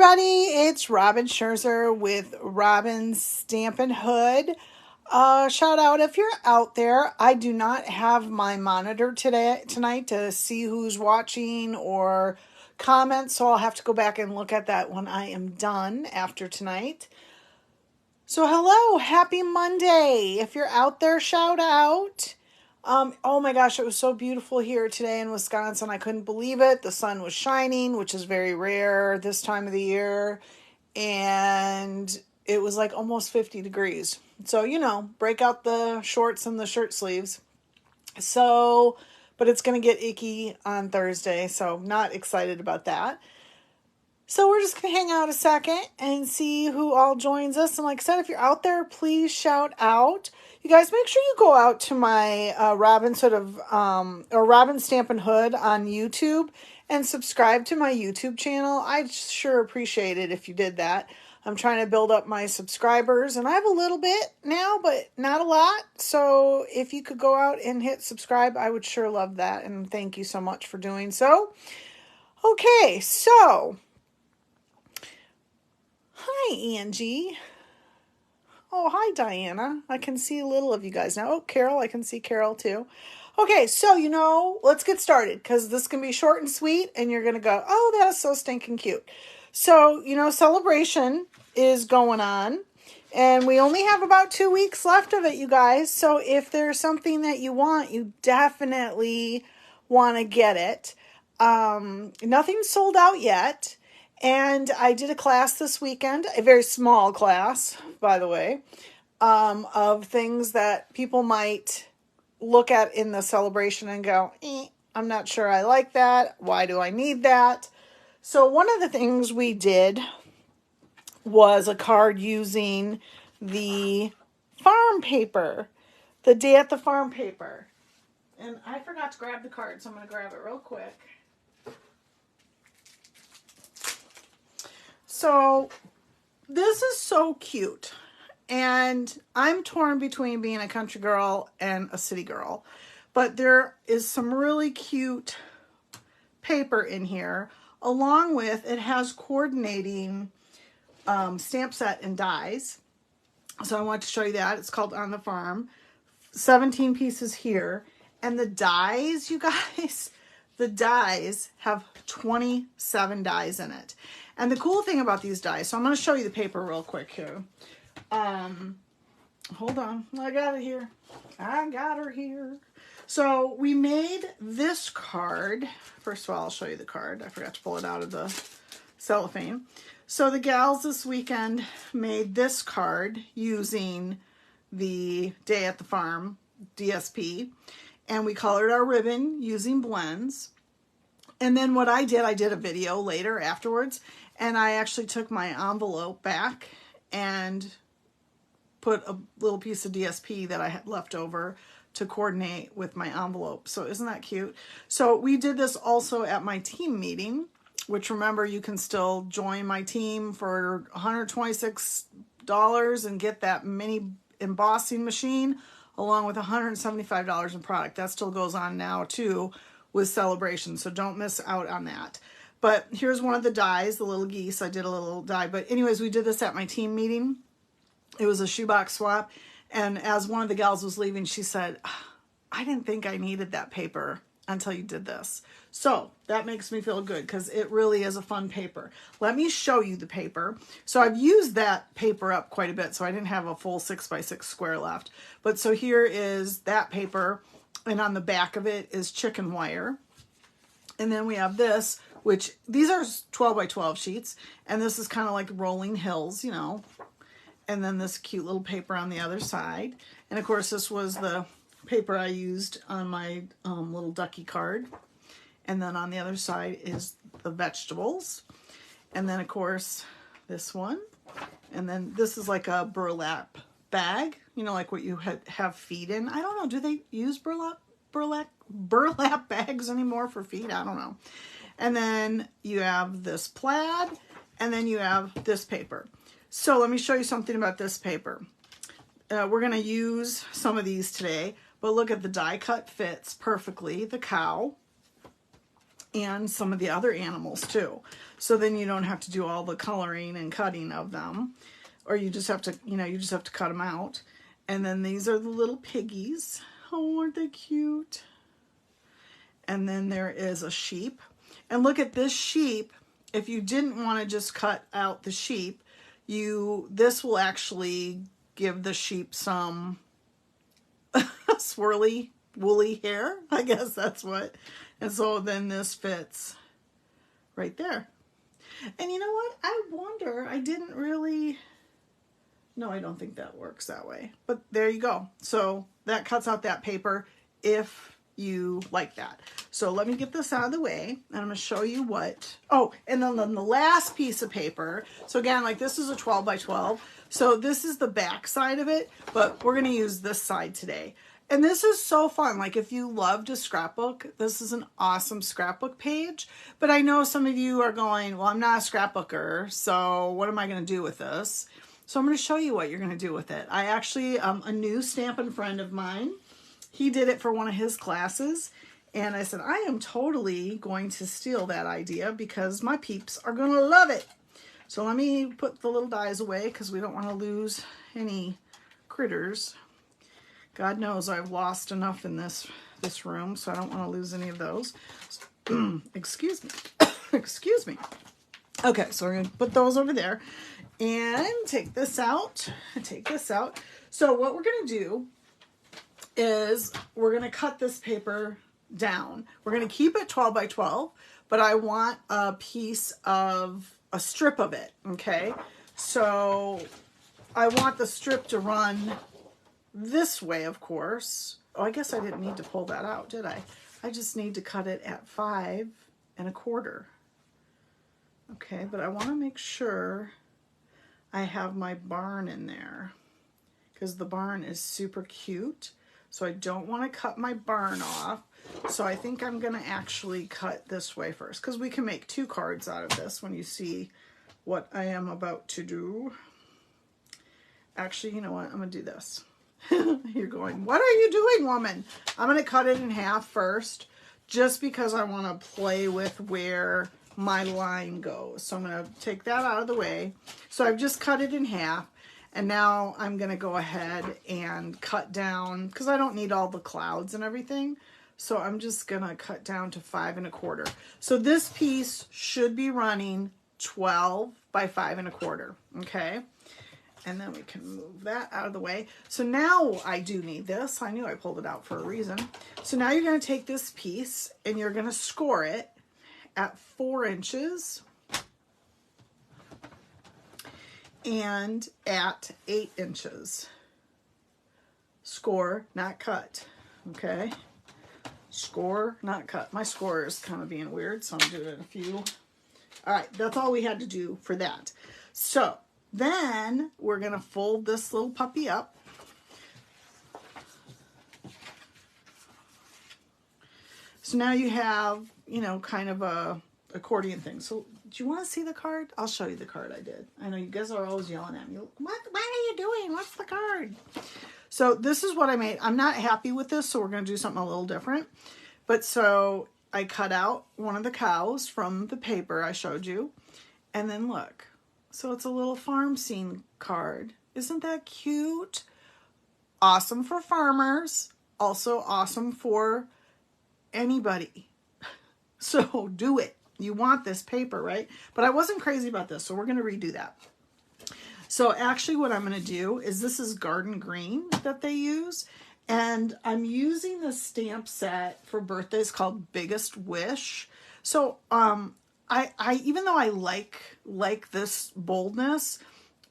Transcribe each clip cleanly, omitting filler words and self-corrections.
everybody, it's Robin Scherzer with Robin's Stampin' Hood. Shout out if you're out there. I do not have my monitor tonight to see who's watching or comment, so I'll have to go back and look at that when I am done after tonight. So hello, happy Monday. If you're out there, shout out. Oh my gosh, it was so beautiful here today in Wisconsin. I couldn't believe it. The sun was shining, which is very rare this time of the year. And it was like almost 50 degrees. So, break out the shorts and the shirt sleeves. So, but it's going to get icky on Thursday. So not excited about that. So we're just going to hang out a second and see who all joins us. And like I said, if you're out there, please shout out. You guys, make sure you go out to my Robin Stampin' Hood on YouTube and subscribe to my YouTube channel. I'd sure appreciate it if you did that. I'm trying to build up my subscribers, and I have a little bit now, but not a lot. So if you could go out and hit subscribe, I would sure love that. And thank you so much for doing so. Okay, so hi, Angie. Oh, hi, Diana. I can see a little of you guys now. Oh, Carol, I can see Carol too. Okay, so, let's get started because this can be short and sweet and you're going to go, oh, that is so stinking cute. So, Sale-a-Bration is going on and we only have about 2 weeks left of it, you guys. So if there's something that you want, you definitely want to get it. Nothing's sold out yet. And I did a class this weekend, a very small class, by the way, of things that people might look at in the celebration and go, I'm not sure I like that. Why do I need that? So one of the things we did was a card using the farm paper, the Day at the Farm paper. And I forgot to grab the card, so I'm going to grab it real quick. So this is so cute, and I'm torn between being a country girl and a city girl, but there is some really cute paper in here, along with it has coordinating stamp set and dies. So I want to show you that. It's called On the Farm. 17 pieces here, and the dies, you guys, the dies have 27 dies in it. And the cool thing about these dies, so I'm going to show you the paper real quick here. Hold on. I got it here. I got her here. So we made this card. First of all, I'll show you the card. I forgot to pull it out of the cellophane. So the gals this weekend made this card using the Day at the Farm DSP. And we colored our ribbon using blends. And then what I did a video later afterwards, and I actually took my envelope back and put a little piece of DSP that I had left over to coordinate with my envelope. So isn't that cute? So we did this also at my team meeting, which remember you can still join my team for $126 and get that mini embossing machine along with $175 in product. That still goes on now too with Sale-a-Bration, so don't miss out on that. But here's one of the dies, the little geese. I did a little die. But anyways, we did this at my team meeting. It was a shoebox swap. And as one of the gals was leaving, she said, I didn't think I needed that paper until you did this. So that makes me feel good because it really is a fun paper. Let me show you the paper. So I've used that paper up quite a bit, so I didn't have a full 6x6 square left. But so here is that paper, and on the back of it is chicken wire. And then we have this, which these are 12 by 12 sheets, and this is kind of like rolling hills, and then this cute little paper on the other side. And of course, this was the paper I used on my little ducky card. And then on the other side is the vegetables. And then of course, this one. And then this is like a burlap bag, like what you have feed in. I don't know, do they use burlap bags anymore for feed? I don't know. And then you have this plaid, and then you have this paper. So let me show you something about this paper. We're going to use some of these today, but look at the die cut fits perfectly, the cow. and some of the other animals too. So then you don't have to do all the coloring and cutting of them, or you just have to, you just have to cut them out. And then these are the little piggies. Oh, aren't they cute? And then there is a sheep. And look at this sheep. If you didn't want to just cut out the sheep, this will actually give the sheep some swirly, woolly hair. I guess that's what. And so then this fits right there. And you know what? I wonder, I didn't really, no, I don't think that works that way. But there you go. So that cuts out that paper if you like that. So let me get this out of the way, and I'm going to show you what, oh, and then the last piece of paper. So again, like this is a 12 by 12. So this is the back side of it, but we're going to use this side today. And this is so fun. Like if you love to scrapbook, this is an awesome scrapbook page. But I know some of you are going, well, I'm not a scrapbooker, so what am I going to do with this? So I'm going to show you what you're going to do with it. I actually, a new Stampin' friend of mine, he did it for one of his classes. And I said, I am totally going to steal that idea because my peeps are going to love it. So let me put the little dies away because we don't want to lose any critters. God knows I've lost enough in this room, so I don't want to lose any of those. Excuse me. Excuse me. Okay, so we're going to put those over there and take this out. Take this out. So what we're going to do is we're going to cut this paper down. We're going to keep it 12 by 12, but I want a piece of a strip of it, okay? So I want the strip to run this way, of course. Oh, I guess I didn't need to pull that out, did I? I just need to cut it at 5 1/4. Okay, but I want to make sure I have my barn in there because the barn is super cute. So I don't want to cut my barn off. So I think I'm going to actually cut this way first because we can make 2 cards out of this when you see what I am about to do. Actually, you know what? I'm going to do this. You're going, what are you doing, woman? I'm going to cut it in half first just because I want to play with where my line goes. So I'm going to take that out of the way. So I've just cut it in half. And now I'm going to go ahead and cut down because I don't need all the clouds and everything. So I'm just going to cut down to 5 1/4. So this piece should be running 12 by 5 1/4. Okay. And then we can move that out of the way. So now I do need this. I knew I pulled it out for a reason. So now you're going to take this piece and you're going to score it at 4 inches and at 8 inches. Score, not cut. Okay? Score, not cut. My score is kind of being weird, so I'm doing a few. All right, that's all we had to do for that. So then we're going to fold this little puppy up. So now you have, you know, kind of a accordion thing. So do you want to see the card? I'll show you the card I did. I know you guys are always yelling at me. What are you doing? What's the card? So this is what I made. I'm not happy with this, so we're going to do something a little different. But so I cut out one of the cows from the paper I showed you. And then look. So it's a little farm scene card. Isn't that cute? Awesome for farmers. Also awesome for anybody. So do it. You want this paper, right? But I wasn't crazy about this, so we're going to redo that. So actually what I'm going to do is this is garden green that they use. And I'm using the stamp set for birthdays called Biggest Wish. So I even though I like this boldness,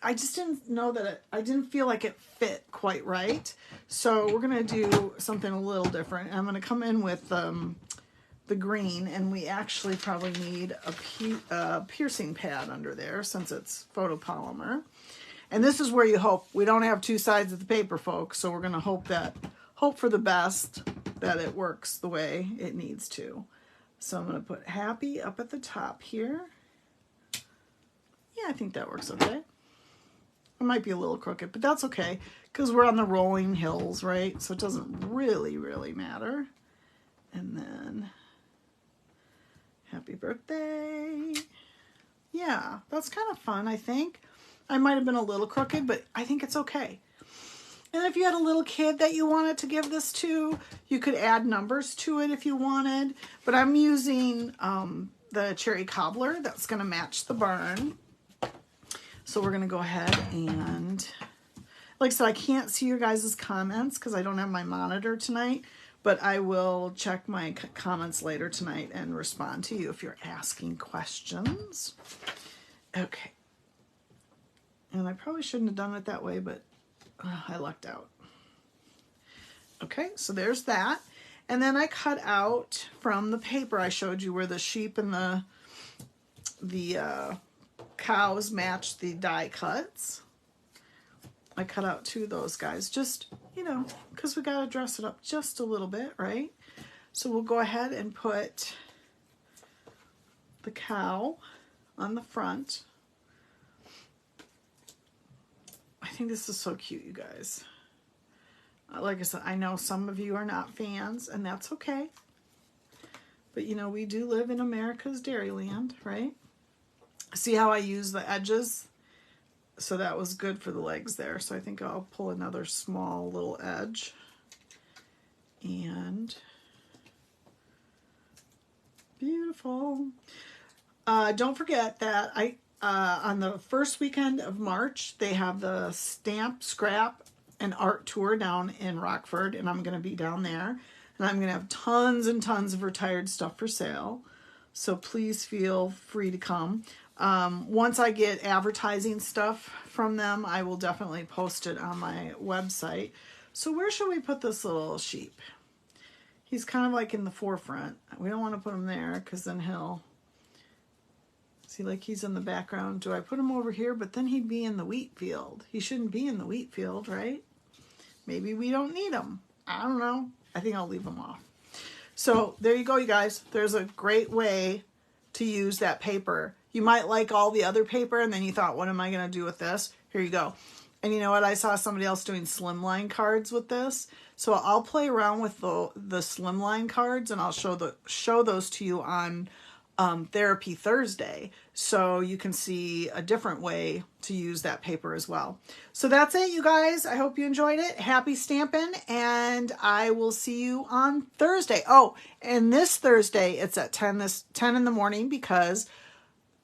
I just didn't know that I didn't feel like it fit quite right. So we're going to do something a little different. I'm going to come in with the green, and we actually probably need a piercing pad under there since it's photopolymer. And this is where you hope. We don't have 2 sides of the paper, folks, so we're going to hope for the best that it works the way it needs to. So I'm going to put happy up at the top here. Yeah, I think that works okay. It might be a little crooked, but that's okay because we're on the rolling hills, right? So it doesn't really, really matter. And then Happy birthday. Yeah, that's kind of fun, I think. I might have been a little crooked, but I think it's okay. And if you had a little kid that you wanted to give this to, you could add numbers to it if you wanted. But I'm using the cherry cobbler that's going to match the barn. So we're going to go ahead and, like I said, I can't see your guys' comments because I don't have my monitor tonight. But I will check my comments later tonight and respond to you if you're asking questions. Okay. And I probably shouldn't have done it that way, but I lucked out. Okay, so there's that. And then I cut out from the paper I showed you where the sheep and the cows match the die cuts. I cut out 2 of those guys, just, you know, because we got to dress it up just a little bit, right? So we'll go ahead and put the cow on the front. I think this is so cute, you guys. Like I said, I know some of you are not fans, and that's okay. But, you know, we do live in America's Dairyland, right? See how I use the edges? So that was good for the legs there. So I think I'll pull another small little edge. And beautiful. Don't forget that on the first weekend of March, they have the Stamp, Scrap, and Art Tour down in Rockford, and I'm going to be down there. And I'm going to have tons and tons of retired stuff for sale. So please feel free to come. Once I get advertising stuff from them, I will definitely post it on my website. So where should we put this little sheep? He's kind of like in the forefront. We don't want to put him there because then he'll... See, like he's in the background. Do I put him over here? But then he'd be in the wheat field. He shouldn't be in the wheat field, right? Maybe we don't need him. I don't know. I think I'll leave him off. So there you go, you guys. There's a great way to use that paper. You might like all the other paper and then you thought, what am I going to do with this? Here you go. And you know what? I saw somebody else doing slimline cards with this. So I'll play around with the slimline cards and I'll show those to you on Therapy Thursday, so you can see a different way to use that paper as well. So that's it, you guys. I hope you enjoyed it. Happy stamping, and I will see you on Thursday. Oh, and this Thursday it's at 10 in the morning because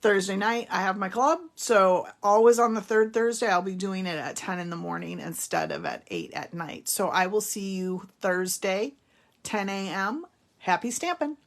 Thursday night I have my club. So always on the third Thursday I'll be doing it at 10 in the morning instead of at 8 at night. So I will see you Thursday, 10 a.m. Happy stamping.